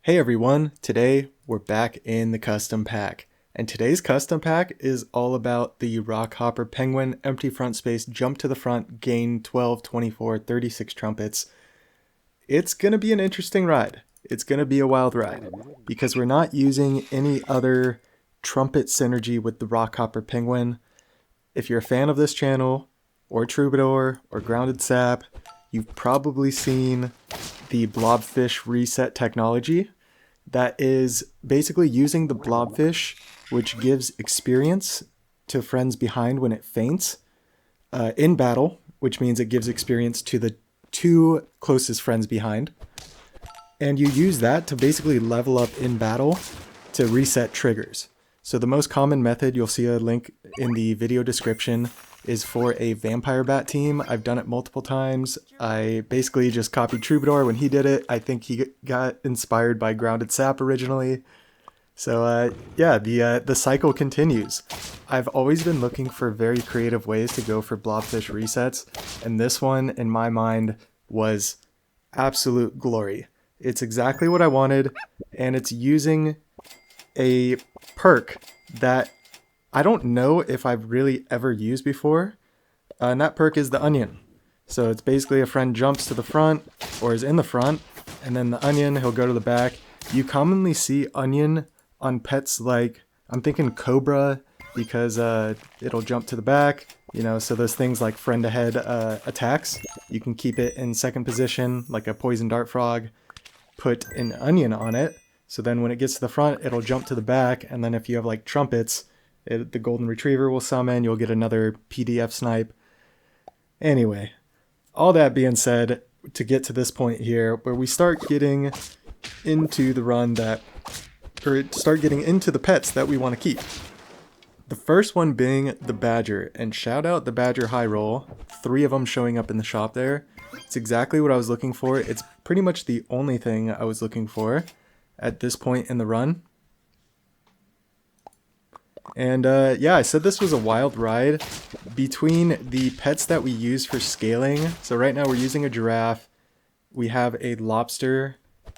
Hey everyone, today we're back in the custom pack. And today's custom pack is all about the Rockhopper Penguin, empty front space, jump to the front, gain 12, 24, 36 trumpets. It's going to be an interesting ride. It's going to be a wild ride because we're not using any other trumpet synergy with the Rockhopper Penguin. If you're a fan of this channel, or Troubadour, or Grounded Sap, you've probably seen the Blobfish reset technology. That is basically using the Blobfish, which gives experience to friends behind when it faints in battle, which means it gives experience to the two closest friends behind. And you use that to basically level up in battle to reset triggers. So the most common method, you'll see a link in the video description, is for a vampire bat team. I've done it multiple times. I basically just copied Troubadour when he did it. I think he got inspired by Grounded Sap originally. So yeah, the cycle continues. I've always been looking for very creative ways to go for Blobfish resets, and this one, in my mind, was absolute glory. It's exactly what I wanted, and it's using a perk that I don't know if I've really ever used before, and that perk is the onion. So it's basically a friend jumps to the front or is in the front, and then the onion, he'll go to the back. You commonly see onion on pets like, I'm thinking cobra, because it'll jump to the back, you know, so those things like friend ahead attacks, you can keep it in second position like a poison dart frog, put an onion on it, so then when it gets to the front, it'll jump to the back, and then if you have like trumpets, the golden retriever will summon, you'll get another PDF snipe. Anyway, all that being said, to get to this point here where we start getting into the run that, or start getting into the pets that we want to keep. The first one being the Badger, and shout out the Badger high roll, 3 of them showing up in the shop there. It's exactly what I was looking for. It's pretty much the only thing I was looking for at this point in the run. And yeah, I said this was a wild ride between the pets that we use for scaling. So right now we're using a giraffe, we have a lobster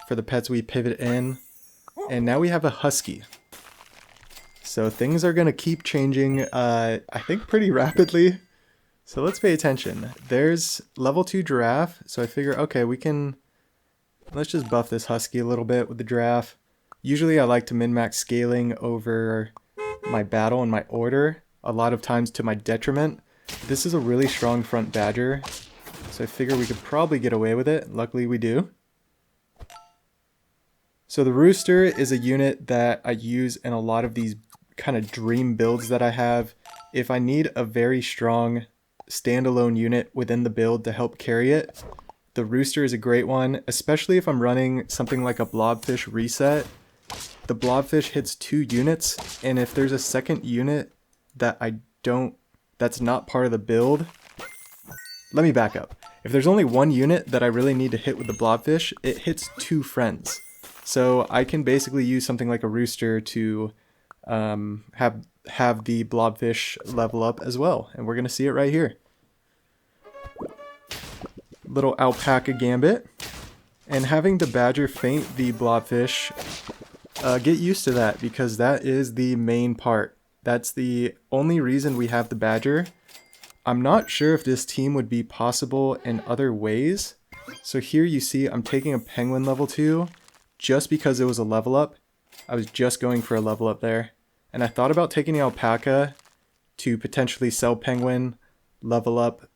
for the pets we pivot in, and now we have a husky. So things are going to keep changing, I think pretty rapidly. So let's pay attention. There's level 2 giraffe, so I figure, okay, let's just buff this husky a little bit with the giraffe. Usually I like to min-max scaling over my battle and my order, a lot of times to my detriment. This is a really strong front badger, so I figure we could probably get away with it. Luckily we do. So the rooster is a unit that I use in a lot of these kind of dream builds that I have. If I need a very strong standalone unit within the build to help carry it, the rooster is a great one, especially if I'm running something like a Blobfish reset. The Blobfish hits 2 units, and if there's a second unit that that's not part of the build, let me back up. If there's only 1 unit that I really need to hit with the Blobfish, it hits 2 friends. So I can basically use something like a rooster to have the Blobfish level up as well, and we're going to see it right here. Little alpaca gambit, and having the badger feint the Blobfish, get used to that, because that is the main part. That's the only reason we have the badger. I'm not sure if this team would be possible in other ways. So here you see I'm taking a penguin level 2 just because it was a level up. I was just going for a level up there. And I thought about taking the alpaca to potentially sell penguin, level up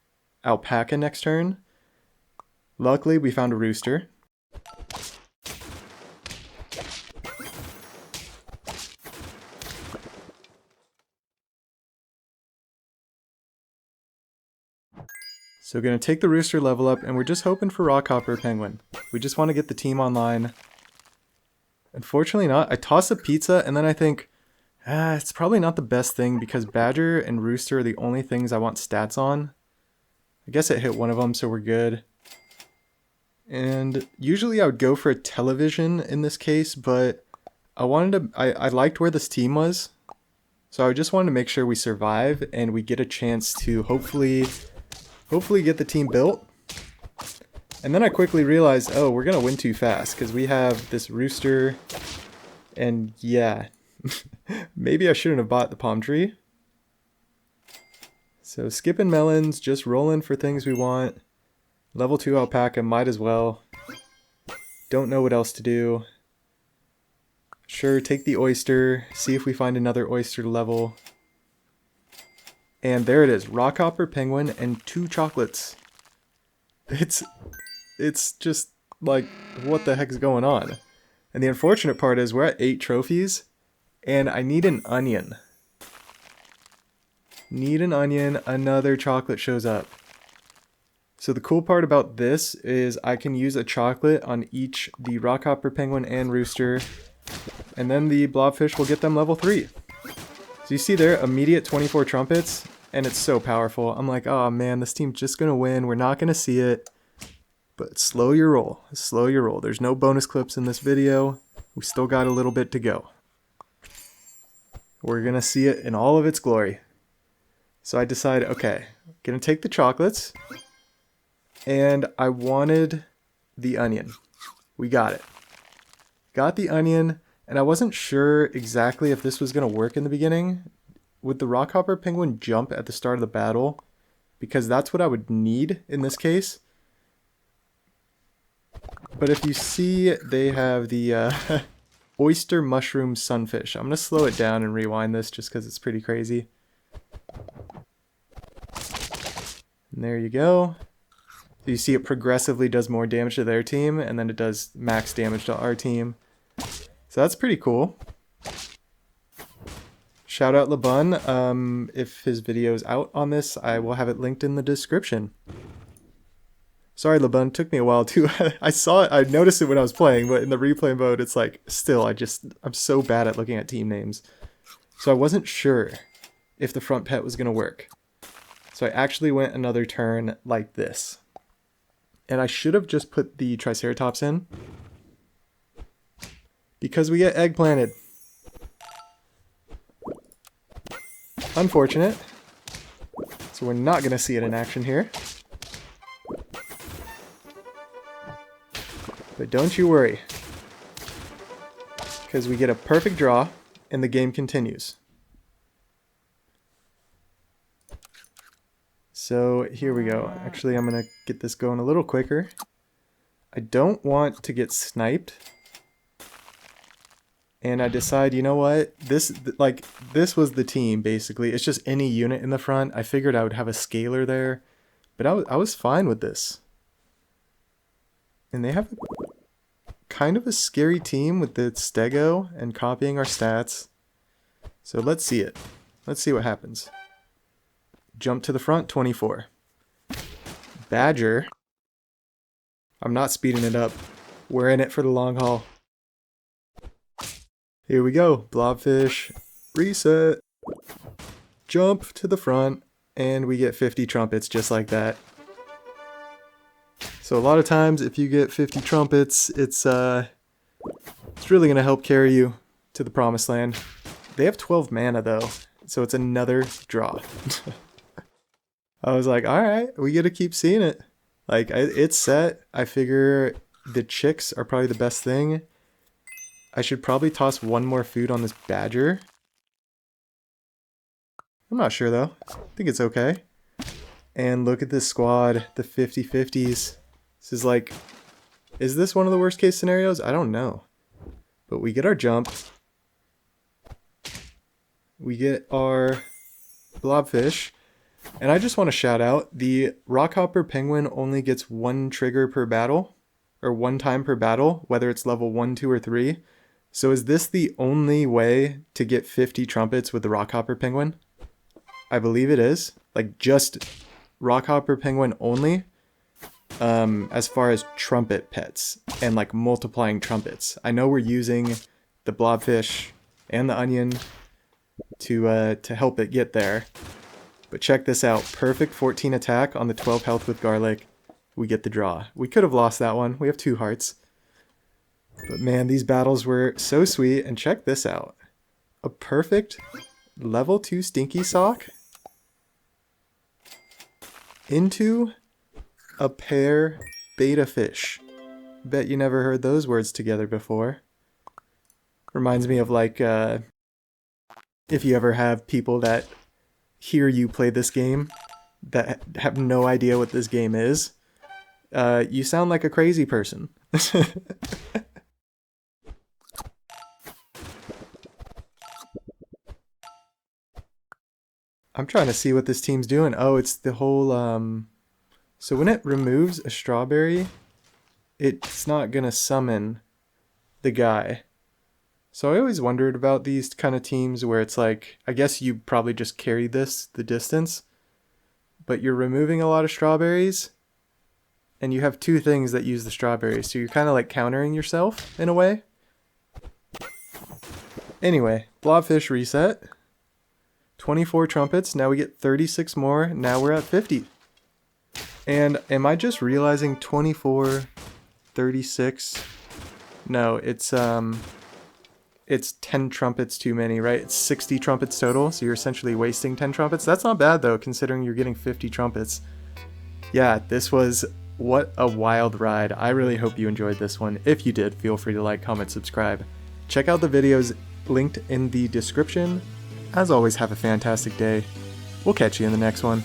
alpaca next turn. Luckily we found a rooster. So we're going to take the rooster level up, and we're just hoping for Rockhopper Penguin. We just want to get the team online. Unfortunately not. I toss a pizza, and then I think, it's probably not the best thing, because Badger and Rooster are the only things I want stats on. I guess it hit one of them, so we're good. And usually I would go for a television in this case, but I liked where this team was. So I just wanted to make sure we survive, and we get a chance to hopefully get the team built. And then I quickly realized, oh, we're gonna win too fast because we have this rooster. And yeah, maybe I shouldn't have bought the palm tree. So skipping melons, just rolling for things we want. Level 2 alpaca, might as well. Don't know what else to do. Sure, take the oyster, see if we find another oyster level. And there it is, Rockhopper Penguin and 2 chocolates. It's just like, what the heck is going on? And the unfortunate part is we're at 8 trophies, and I need an onion. Need an onion, another chocolate shows up. So the cool part about this is I can use a chocolate on each, the Rockhopper Penguin and Rooster, and then the Blobfish will get them level 3. So you see there, immediate 24 trumpets, and it's so powerful. I'm like, oh man, this team's just gonna win, we're not gonna see it. But slow your roll, slow your roll. There's no bonus clips in this video. We still got a little bit to go. We're gonna see it in all of its glory. So I decided, okay, I'm gonna take the chocolates, and I wanted the onion. We got it. Got the onion, and I wasn't sure exactly if this was gonna work in the beginning. Would the Rockhopper Penguin jump at the start of the battle? Because that's what I would need in this case. But if you see, they have the oyster mushroom sunfish. I'm going to slow it down and rewind this just because it's pretty crazy. And there you go. So you see it progressively does more damage to their team, and then it does max damage to our team. So that's pretty cool. Shout out LeBun. If his video is out on this, I will have it linked in the description. Sorry, LeBun, took me a while too. I saw it, I noticed it when I was playing, but in the replay mode, it's like, still, I'm so bad at looking at team names. So I wasn't sure if the front pet was going to work. So I actually went another turn like this. And I should have just put the Triceratops in, because we get eggplanted. Unfortunate. So we're not going to see it in action here. But don't you worry, because we get a perfect draw and the game continues. So here we go. Actually, I'm going to get this going a little quicker. I don't want to get sniped. And I decide, you know what? This was the team, basically. It's just any unit in the front. I figured I would have a scaler there, but I was fine with this. And they have kind of a scary team with the Stego and copying our stats. So let's see it. Let's see what happens. Jump to the front, 24. Badger. I'm not speeding it up. We're in it for the long haul. Here we go. Blobfish. Reset. Jump to the front. And we get 50 trumpets just like that. So a lot of times if you get 50 trumpets, it's really going to help carry you to the promised land. They have 12 mana though, so it's another draw. I was like, alright, we get to keep seeing it. Like, it's set. I figure the chicks are probably the best thing. I should probably toss one more food on this badger. I'm not sure though. I think it's okay. And look at this squad, the 50-50s. This is like, is this one of the worst case scenarios? I don't know. But we get our jump. We get our Blobfish. And I just want to shout out, the Rockhopper Penguin only gets 1 trigger per battle. Or 1 time per battle, whether it's level 1, 2, or 3. So is this the only way to get 50 trumpets with the Rockhopper Penguin? I believe it is. Like, just Rockhopper Penguin only. As far as trumpet pets and like multiplying trumpets. I know we're using the Blobfish and the onion to help it get there. But check this out. Perfect 14 attack on the 12 health with garlic. We get the draw. We could have lost that one. We have 2 hearts. But man, these battles were so sweet. And check this out. A perfect level 2 Stinky Sock into a pair beta fish. Bet you never heard those words together before. Reminds me of like if you ever have people that hear you play this game that have no idea what this game is. You sound like a crazy person. I'm trying to see what this team's doing. Oh, it's the whole, so when it removes a strawberry, it's not gonna summon the guy. So I always wondered about these kind of teams where it's like, I guess you probably just carry this the distance, but you're removing a lot of strawberries, and you have two things that use the strawberries, so you're kind of like countering yourself in a way. Anyway, Blobfish reset. 24 trumpets, now we get 36 more, now we're at 50. And am I just realizing 24, 36? No, it's 10 trumpets too many, right? It's 60 trumpets total, so you're essentially wasting 10 trumpets. That's not bad though, considering you're getting 50 trumpets. Yeah, this was, what a wild ride. I really hope you enjoyed this one. If you did, feel free to like, comment, subscribe. Check out the videos linked in the description. As always, have a fantastic day. We'll catch you in the next one.